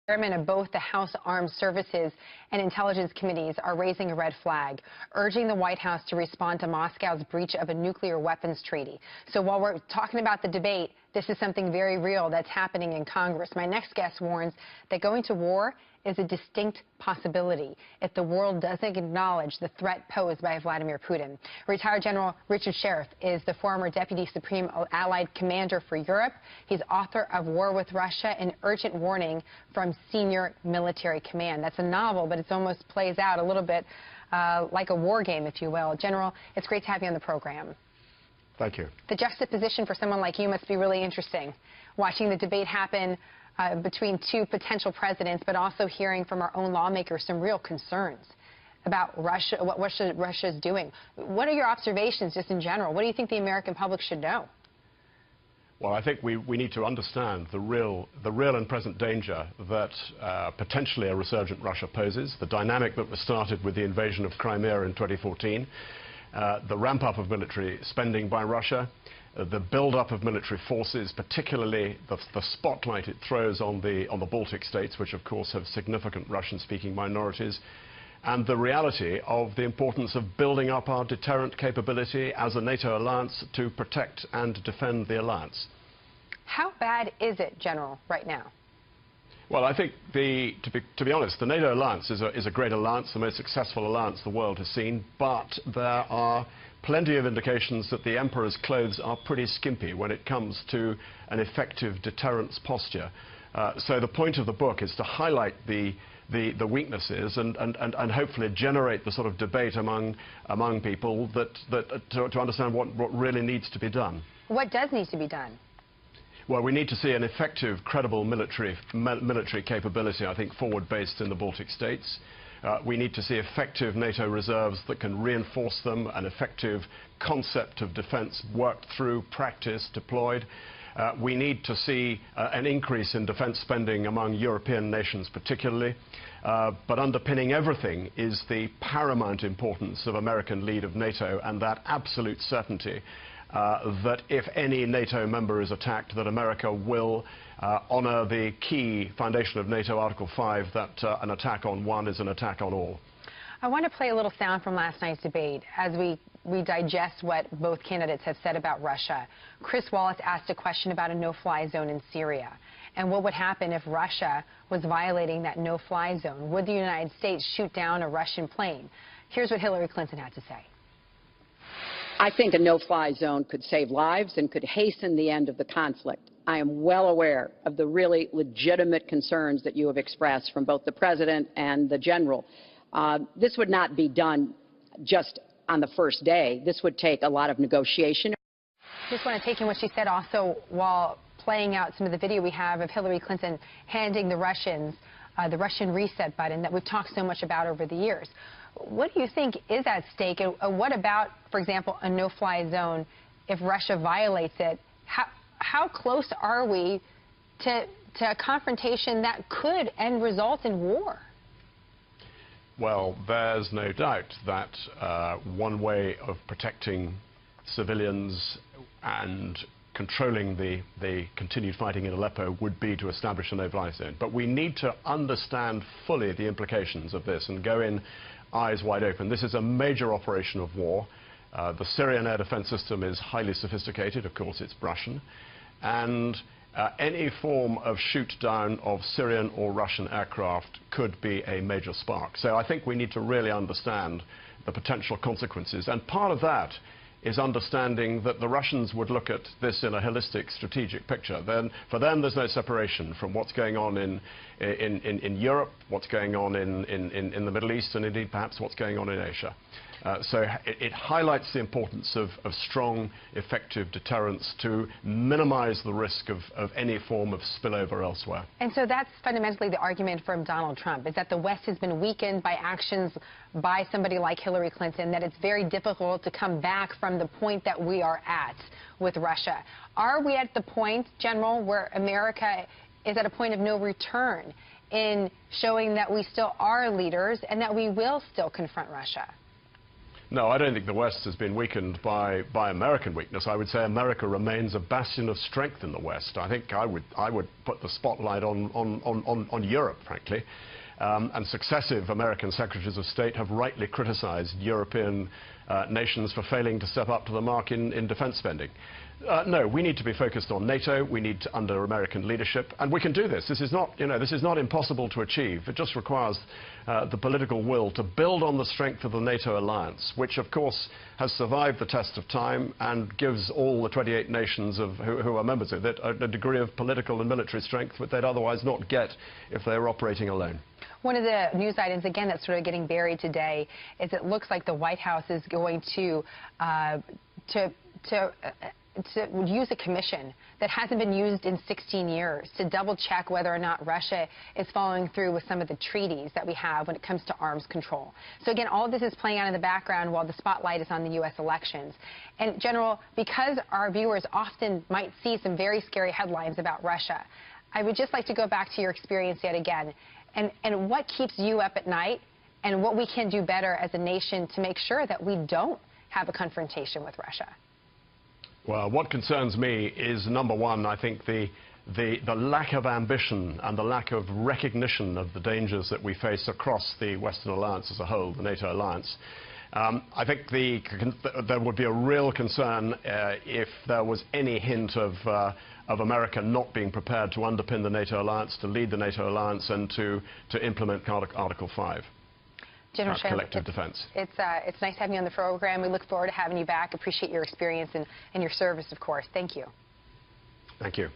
Chairmen of both the House Armed Services and Intelligence Committees are raising a red flag, urging the White House to respond to Moscow's breach of a nuclear weapons treaty. So while we're talking about the debate, this is something very real that's happening in Congress. My next guest warns that going to war is a distinct possibility if the world doesn't acknowledge the threat posed by Vladimir Putin. Retired General Richard Shirreff is the former Deputy Supreme Allied Commander for Europe. He's author of War with Russia, an urgent warning from senior military command. That's a novel, but it almost plays out a little bit like a war game, if you will. General, it's great to have you on the program. Thank you. The juxtaposition for someone like you must be really interesting, watching the debate happen between two potential presidents, but also hearing from our own lawmakers some real concerns about Russia, what Russia is doing. What are your observations just in general? What do you think the American public should know? Well, I think we need to understand the real and present danger that potentially a resurgent Russia poses, the dynamic that was started with the invasion of Crimea in 2014, the ramp-up of military spending by Russia, the build-up of military forces, particularly the spotlight it throws on the Baltic states, which of course have significant Russian-speaking minorities, and the reality of the importance of building up our deterrent capability as a NATO alliance to protect and defend the alliance. How bad is it, General, right now? Well, I think, to be honest, the NATO alliance is a great alliance, the most successful alliance the world has seen, but there are plenty of indications that the emperor's clothes are pretty skimpy when it comes to an effective deterrence posture. So the point of the book is to highlight the weaknesses and hopefully generate the sort of debate among people to understand what really needs to be done. What does need to be done? Well, we need to see an effective, credible military capability, I think, forward-based in the Baltic states. We need to see effective NATO reserves that can reinforce them, an effective concept of defense worked through, practiced, deployed. We need to see an increase in defense spending among European nations particularly. But underpinning everything is the paramount importance of American lead of NATO and that absolute certainty that if any NATO member is attacked, that America will honor the key foundation of NATO, Article 5, that an attack on one is an attack on all. I want to play a little sound from last night's debate as we digest what both candidates have said about Russia. Chris Wallace asked a question about a no-fly zone in Syria and what would happen if Russia was violating that no-fly zone. Would the United States shoot down a Russian plane? Here's what Hillary Clinton had to say. I think a no-fly zone could save lives and could hasten the end of the conflict. I am well aware of the really legitimate concerns that you have expressed from both the President and the General. This would not be done just on the first day. This would take a lot of negotiation. Just want to take in what she said also while playing out some of the video we have of Hillary Clinton handing the Russians the Russian reset button that we've talked so much about over the years. What do you think is at stake? And what about, for example, a no-fly zone if Russia violates it? How close are we to a confrontation that could end result in war? Well, there's no doubt that one way of protecting civilians and controlling the continued fighting in Aleppo would be to establish a no-fly zone. But we need to understand fully the implications of this and go in eyes wide open. This is a major operation of war. The Syrian air defense system is highly sophisticated. Of course, it's Russian. And any form of shoot-down of Syrian or Russian aircraft could be a major spark. So I think we need to really understand the potential consequences. And part of that is understanding that the Russians would look at this in a holistic strategic picture. Then, for them, there's no separation from what's going on in Europe, what's going on in the Middle East, and indeed perhaps what's going on in Asia. So it highlights the importance of strong, effective deterrence to minimize the risk of any form of spillover elsewhere. And so that's fundamentally the argument from Donald Trump, is that the West has been weakened by actions by somebody like Hillary Clinton, that it's very difficult to come back from the point that we are at with Russia. Are we at the point, General, where America is at a point of no return in showing that we still are leaders and that we will still confront Russia? No, I don't think the West has been weakened by American weakness. I would say America remains a bastion of strength in the West. I think I would put the spotlight on Europe, frankly. And successive American secretaries of state have rightly criticized European nations for failing to step up to the mark in defense spending. No, we need to be focused on NATO. We need to, under American leadership, and we can do this. This is not, this is not impossible to achieve. It just requires the political will to build on the strength of the NATO alliance, which, of course, has survived the test of time and gives all the 28 nations who are members of it a degree of political and military strength that they'd otherwise not get if they were operating alone. One of the news items, again, that's sort of getting buried today is it looks like the White House is going to use a commission that hasn't been used in 16 years to double-check whether or not Russia is following through with some of the treaties that we have when it comes to arms control. So again, all of this is playing out in the background while the spotlight is on the U.S. elections. And General, because our viewers often might see some very scary headlines about Russia, I would just like to go back to your experience yet again and what keeps you up at night and what we can do better as a nation to make sure that we don't have a confrontation with Russia. Well, what concerns me is, number one, I think the lack of ambition and the lack of recognition of the dangers that we face across the Western alliance as a whole, the NATO alliance. I think there would be a real concern if there was any hint of America not being prepared to underpin the NATO alliance, to lead the NATO alliance, and to implement Article 5. General Shirreff, collective defense. It's nice having you on the program. We look forward to having you back. Appreciate your experience and your service, of course. Thank you. Thank you.